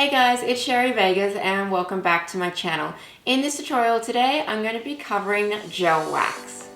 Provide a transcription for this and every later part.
Hey guys, it's Sherry Vegas and welcome back to my channel. In this tutorial today, I'm going to be covering gel wax.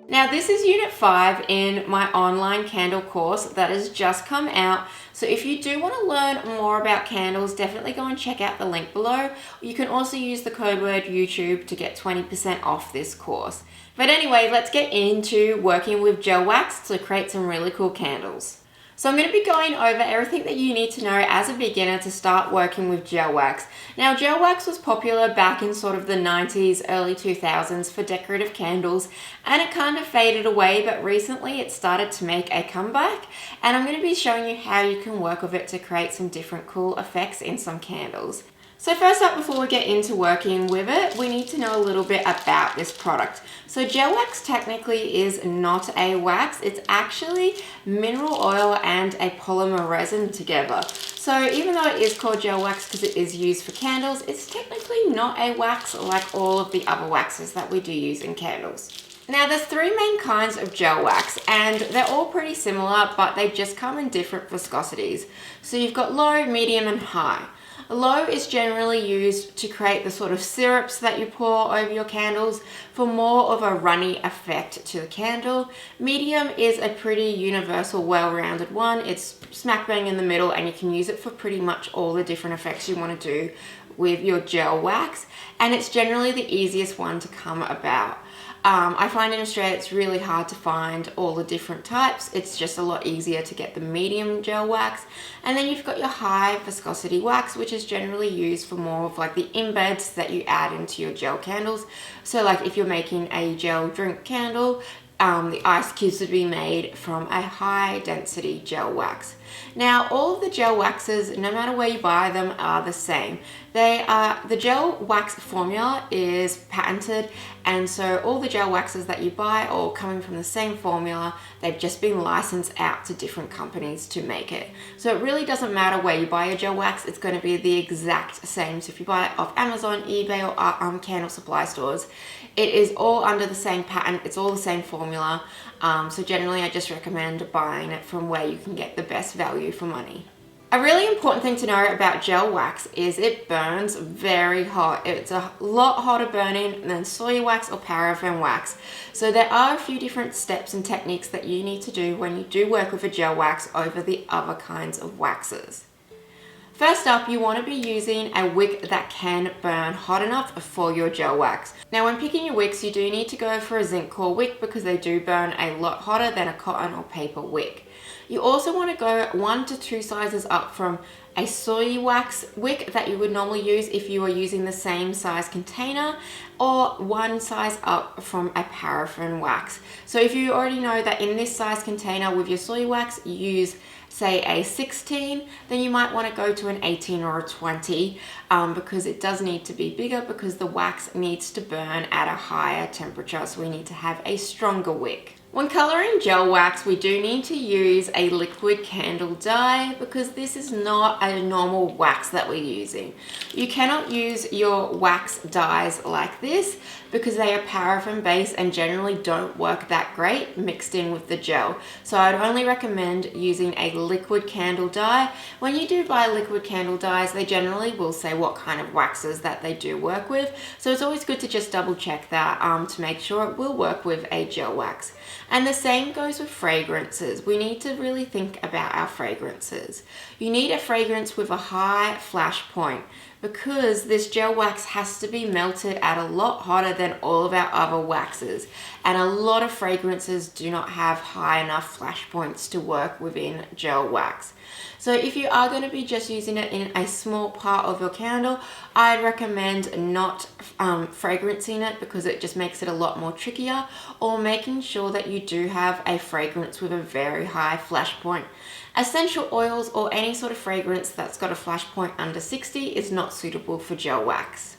Now this is Unit 5 in my online candle course that has just come out. So if you do want to learn more about candles, definitely go and check out the link below. You can also use the code word YouTube to get 20% off this course. But anyway, let's get into working with gel wax to create some really cool candles. So I'm going to be going over everything that you need to know as a beginner to start working with gel wax. Now gel wax was popular back in sort of the 90s, early 2000s for decorative candles, and it kind of faded away, but recently it started to make a comeback, and I'm going to be showing you how you can work with it to create some different cool effects in some candles. So first up, before we get into working with it, we need to know a little bit about this product. So gel wax technically is not a wax, it's actually mineral oil and a polymer resin together. So even though it is called gel wax because it is used for candles, it's technically not a wax like all of the other waxes that we do use in candles. Now there's three main kinds of gel wax and they're all pretty similar, but they just come in different viscosities. So you've got low, medium and high. Low is generally used to create the sort of syrups that you pour over your candles for more of a runny effect to the candle. Medium is a pretty universal, well-rounded one. It's smack bang in the middle and you can use it for pretty much all the different effects you want to do with your gel wax, and it's generally the easiest one to come about. I find in Australia it's really hard to find all the different types. It's just a lot easier to get the medium gel wax. And then you've got your high viscosity wax, which is generally used for more of like the embeds that you add into your gel candles. So like if you're making a gel drink candle, the ice cubes would be made from a high density gel wax. Now all of the gel waxes, no matter where you buy them, are the same. The gel wax formula is patented, and so all the gel waxes that you buy are all coming from the same formula. They've just been licensed out to different companies to make it. So it really doesn't matter where you buy your gel wax, it's going to be the exact same. So if you buy it off Amazon, eBay or candle supply stores, it is all under the same patent, it's all the same formula. So generally I just recommend buying it from where you can get the best value for money. A really important thing to know about gel wax is it burns very hot. It's a lot hotter burning than soy wax or paraffin wax. So there are a few different steps and techniques that you need to do when you do work with a gel wax over the other kinds of waxes. First up, you want to be using a wick that can burn hot enough for your gel wax. Now when picking your wicks, you do need to go for a zinc core wick because they do burn a lot hotter than a cotton or paper wick. You also want to go 1 to 2 sizes up from a soy wax wick that you would normally use if you were using the same size container, or 1 size up from a paraffin wax. So if you already know that in this size container with your soy wax you use say a 16, then you might want to go to an 18 or a 20 because it does need to be bigger because the wax needs to burn at a higher temperature, so we need to have a stronger wick. When coloring gel wax, we do need to use a liquid candle dye because this is not a normal wax that we're using. You cannot use your wax dyes like this because they are paraffin based and generally don't work that great mixed in with the gel. So I'd only recommend using a liquid candle dye. When you do buy liquid candle dyes, they generally will say what kind of waxes that they do work with. So it's always good to just double check that to make sure it will work with a gel wax. And the same goes with fragrances. We need to really think about our fragrances. You need a fragrance with a high flash point because this gel wax has to be melted at a lot hotter than all of our other waxes. And a lot of fragrances do not have high enough flash points to work within gel wax. So if you are going to be just using it in a small part of your candle, I'd recommend not fragrancing it because it just makes it a lot more trickier, or making sure that you do have a fragrance with a very high flash point. Essential oils or any sort of fragrance that's got a flash point under 60 is not suitable for gel wax.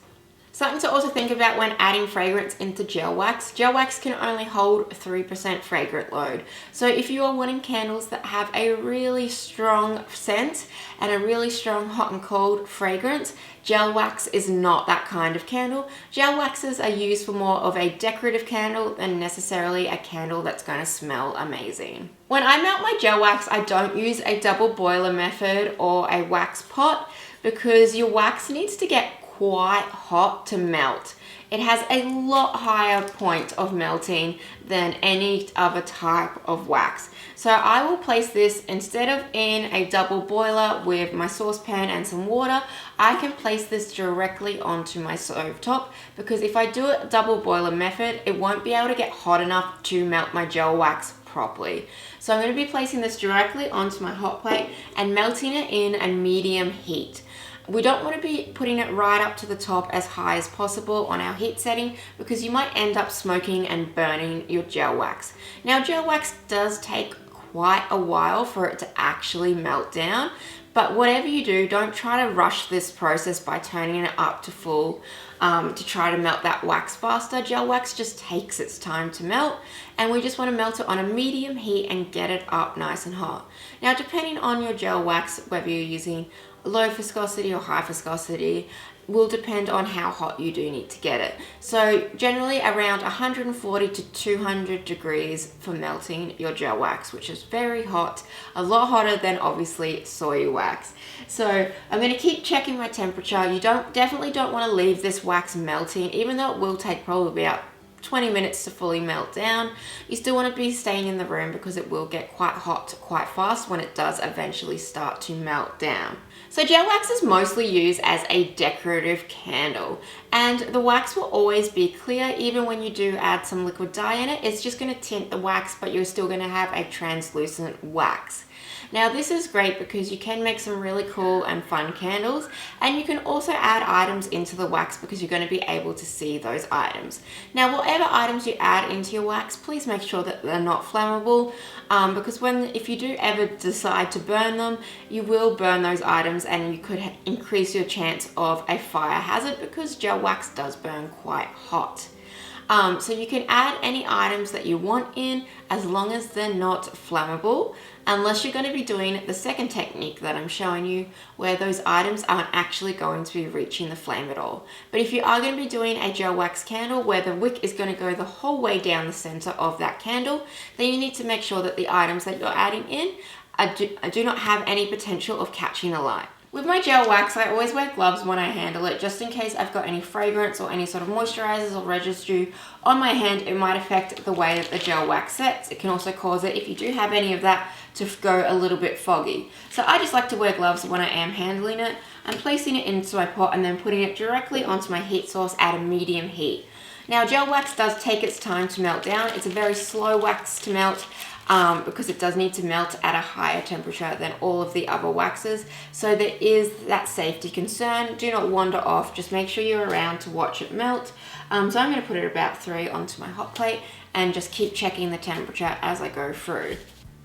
Something to also think about when adding fragrance into gel wax. Gel wax can only hold 3% fragrant load. So if you are wanting candles that have a really strong scent and a really strong hot and cold fragrance, gel wax is not that kind of candle. Gel waxes are used for more of a decorative candle than necessarily a candle that's going to smell amazing. When I melt my gel wax, I don't use a double boiler method or a wax pot because your wax needs to get quite hot to melt. It has a lot higher point of melting than any other type of wax. So I will place this, instead of in a double boiler with my saucepan and some water, I can place this directly onto my stove top, because if I do a double boiler method, it won't be able to get hot enough to melt my gel wax properly. So I'm going to be placing this directly onto my hot plate and melting it in a medium heat. We don't want to be putting it right up to the top as high as possible on our heat setting, because you might end up smoking and burning your gel wax. Now, gel wax does take quite a while for it to actually melt down, but whatever you do, don't try to rush this process by turning it up to full to try to melt that wax faster. Gel wax just takes its time to melt, and we just want to melt it on a medium heat and get it up nice and hot. Now, depending on your gel wax, whether you're using low viscosity or high viscosity, will depend on how hot you do need to get it. So generally around 140 to 200 degrees for melting your gel wax, which is very hot, a lot hotter than obviously soy wax. So I'm going to keep checking my temperature. You definitely don't want to leave this wax melting, even though it will take probably about 20 minutes to fully melt down. You still want to be staying in the room because it will get quite hot quite fast when it does eventually start to melt down. So gel wax is mostly used as a decorative candle, and the wax will always be clear. Even when you do add some liquid dye in it, it's just going to tint the wax, but you're still going to have a translucent wax. Now, this is great because you can make some really cool and fun candles, and you can also add items into the wax because you're going to be able to see those items. Now, whatever items you add into your wax, please make sure that they're not flammable, because if you do ever decide to burn them, you will burn those items and you could increase your chance of a fire hazard, because gel wax does burn quite hot. So you can add any items that you want in, as long as they're not flammable, unless you're going to be doing the second technique that I'm showing you, where those items aren't actually going to be reaching the flame at all. But if you are going to be doing a gel wax candle where the wick is going to go the whole way down the center of that candle, then you need to make sure that the items that you're adding in do not have any potential of catching alight. With my gel wax, I always wear gloves when I handle it, just in case I've got any fragrance or any sort of moisturizers or residue on my hand. It might affect the way that the gel wax sets. It can also cause it, if you do have any of that, to go a little bit foggy. So I just like to wear gloves when I am handling it. I'm placing it into my pot and then putting it directly onto my heat source at a medium heat. Now, gel wax does take its time to melt down. It's a very slow wax to melt, because it does need to melt at a higher temperature than all of the other waxes. So there is that safety concern. Do not wander off. Just make sure you're around to watch it melt. So I'm going to put it about 3 onto my hot plate and just keep checking the temperature as I go through.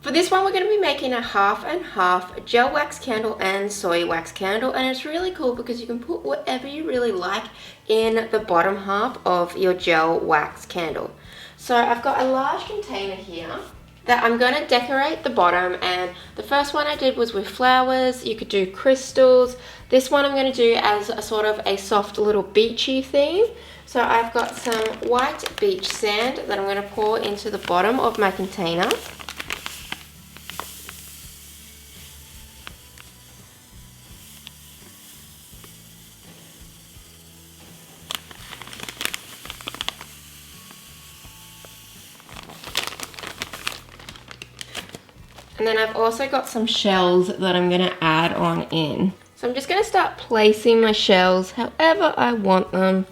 For this one, we're going to be making a half and half gel wax candle and soy wax candle, and it's really cool because you can put whatever you really like in the bottom half of your gel wax candle. So I've got a large container here that I'm going to decorate the bottom, and the first one I did was with flowers. You could do crystals. This one I'm going to do as a sort of a soft little beachy theme. So I've got some white beach sand that I'm going to pour into the bottom of my container. And then I've also got some shells that I'm going to add on in. So I'm just going to start placing my shells however I want them.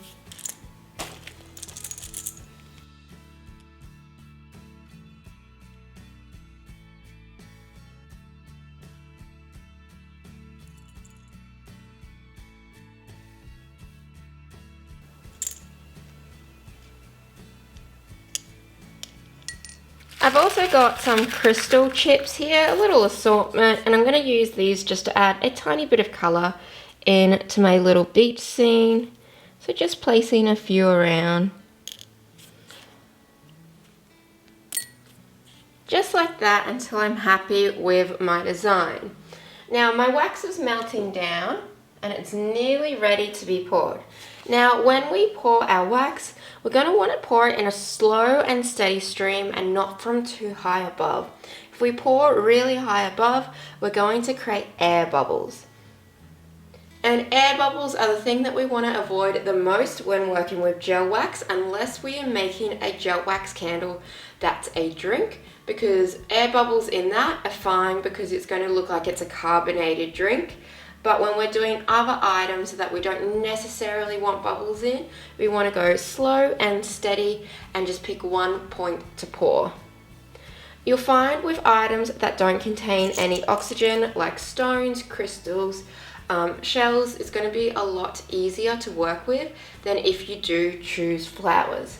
I've also got some crystal chips here, a little assortment, and I'm going to use these just to add a tiny bit of colour into my little beach scene. So So just placing a few around. Just like that until I'm happy with my design. Now my wax is melting down and it's nearly ready to be poured. Now when we pour our wax, we're going to want to pour it in a slow and steady stream and not from too high above. If we pour really high above, we're going to create air bubbles. And air bubbles are the thing that we want to avoid the most when working with gel wax, unless we are making a gel wax candle that's a drink, because air bubbles in that are fine because it's going to look like it's a carbonated drink. But when we're doing other items that we don't necessarily want bubbles in, we want to go slow and steady and just pick one point to pour. You'll find with items that don't contain any oxygen, like stones, crystals, shells, it's going to be a lot easier to work with than if you do choose flowers.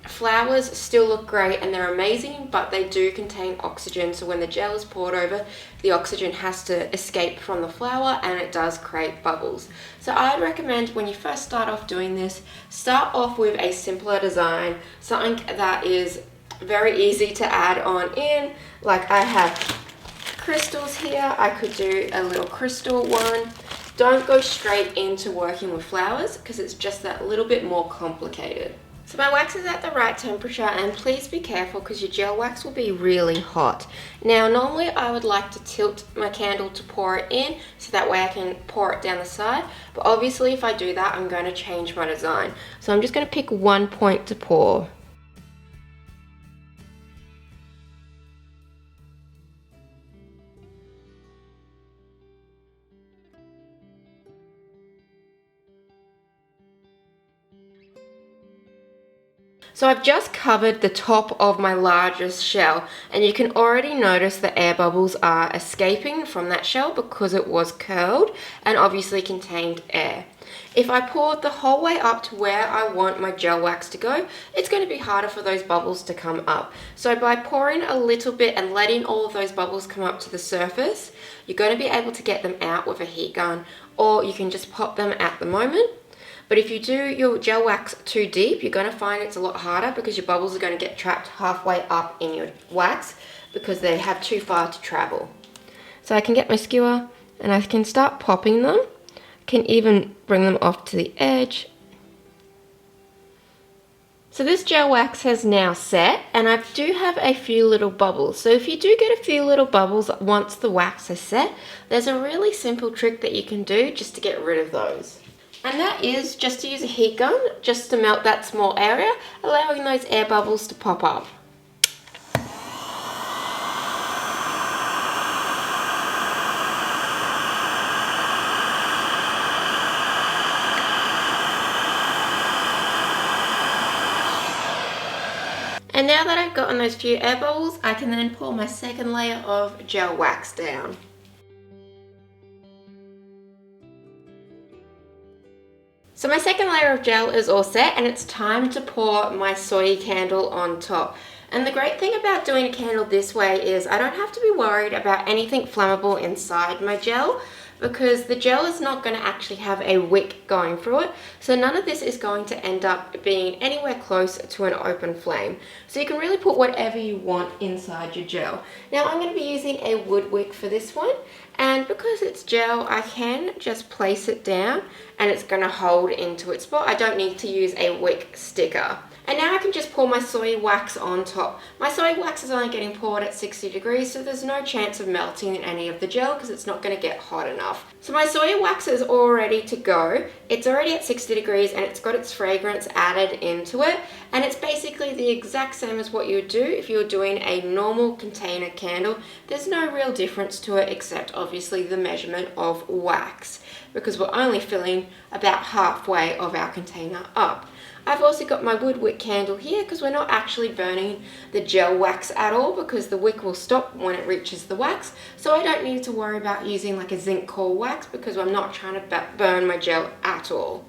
Flowers still look great and they're amazing, but they do contain oxygen, so when the gel is poured over, the oxygen has to escape from the flower and it does create bubbles. So I recommend when you first start off doing this, start off with a simpler design, something that is very easy to add on in. Like I have crystals here, I could do a little crystal one. Don't go straight into working with flowers because it's just that little bit more complicated. So my wax is at the right temperature, and please be careful because your gel wax will be really hot. Now normally I would like to tilt my candle to pour it in so that way I can pour it down the side, but obviously if I do that I'm going to change my design. So I'm just going to pick one point to pour. So I've just covered the top of my largest shell, and you can already notice the air bubbles are escaping from that shell because it was curled and obviously contained air. If I poured the whole way up to where I want my gel wax to go, it's going to be harder for those bubbles to come up. So by pouring a little bit and letting all of those bubbles come up to the surface, you're going to be able to get them out with a heat gun, or you can just pop them at the moment. But if you do your gel wax too deep, you're going to find it's a lot harder because your bubbles are going to get trapped halfway up in your wax because they have too far to travel. So I can get my skewer and I can start popping them. I can even bring them off to the edge. So this gel wax has now set, and I do have a few little bubbles. So if you do get a few little bubbles once the wax is set, there's a really simple trick that you can do just to get rid of those. And that is just to use a heat gun just to melt that small area, allowing those air bubbles to pop up. And now that I've gotten those few air bubbles, I can then pour my second layer of gel wax down. So my second layer of gel is all set, and it's time to pour my soy candle on top. And the great thing about doing a candle this way is I don't have to be worried about anything flammable inside my gel, because the gel is not going to actually have a wick going through it, so none of this is going to end up being anywhere close to an open flame. So you can really put whatever you want inside your gel. Now I'm going to be using a wood wick for this one, and because it's gel I can just place it down and it's going to hold into its spot. I don't need to use a wick sticker. And now I can just pour my soy wax on top. My soy wax is only getting poured at 60 degrees, so there's no chance of melting in any of the gel because it's not going to get hot enough. So my soy wax is all ready to go. It's already at 60 degrees and it's got its fragrance added into it. And it's basically the exact same as what you would do if you were doing a normal container candle. There's no real difference to it except obviously the measurement of wax, because we're only filling about halfway of our container up. I've also got my wood wick candle here because we're not actually burning the gel wax at all, because the wick will stop when it reaches the wax. So I don't need to worry about using like a zinc coil wax because I'm not trying to burn my gel at all.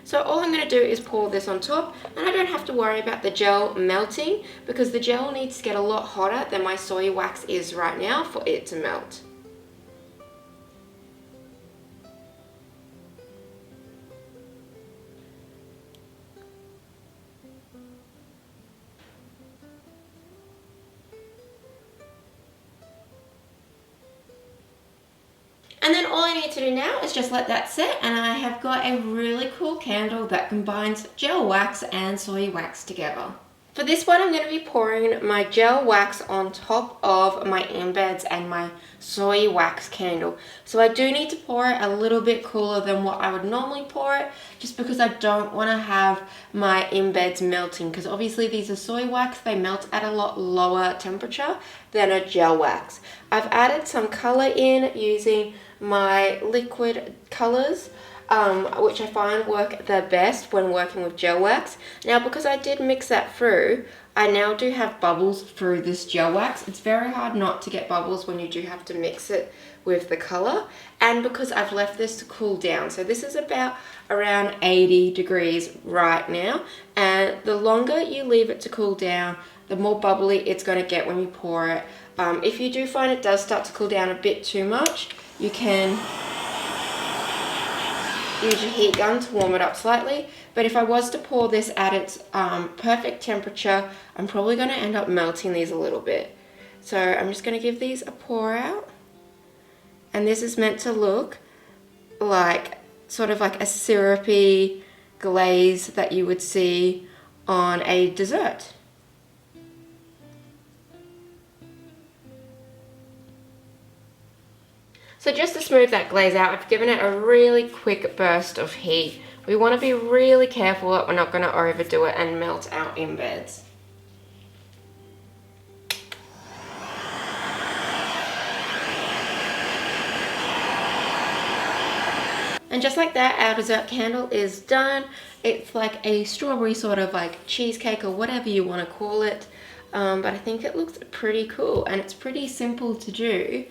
So all I'm going to do is pour this on top, and I don't have to worry about the gel melting because the gel needs to get a lot hotter than my soy wax is right now for it to melt. And then all I need to do now is just let that set, and I have got a really cool candle that combines gel wax and soy wax together. For this one, I'm going to be pouring my gel wax on top of my embeds and my soy wax candle. So I do need to pour it a little bit cooler than what I would normally pour it, just because I don't want to have my embeds melting, because obviously these are soy wax, they melt at a lot lower temperature than a gel wax. I've added some color in using my liquid colors, which I find work the best when working with gel wax. Now, because I did mix that through, I now do have bubbles through this gel wax. It's very hard not to get bubbles when you do have to mix it with the color, and because I've left this to cool down. So this is about around 80 degrees right now, and the longer you leave it to cool down, the more bubbly it's going to get when you pour it. If you do find it does start to cool down a bit too much, you can use your heat gun to warm it up slightly. But if I was to pour this at its perfect temperature, I'm probably going to end up melting these a little bit. So I'm just going to give these a pour out. And this is meant to look like sort of like a syrupy glaze that you would see on a dessert. So just to smooth that glaze out, I've given it a really quick burst of heat. We want to be really careful that we're not going to overdo it and melt our embeds. And just like that, our dessert candle is done. It's like a strawberry sort of like cheesecake or whatever you want to call it. But I think it looks pretty cool, and it's pretty simple to do,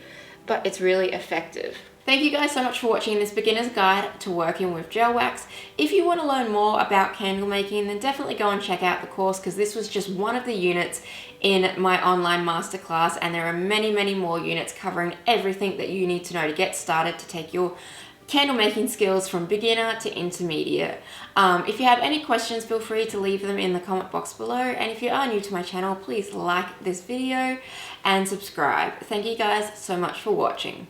but it's really effective. Thank you guys so much for watching this beginner's guide to working with gel wax. If you want to learn more about candle making, then definitely go and check out the course, because this was just one of the units in my online masterclass, and there are many, many more units covering everything that you need to know to get started to take your candle making skills from beginner to intermediate. If you have any questions, feel free to leave them in the comment box below. And if you are new to my channel, please like this video and subscribe. Thank you guys so much for watching.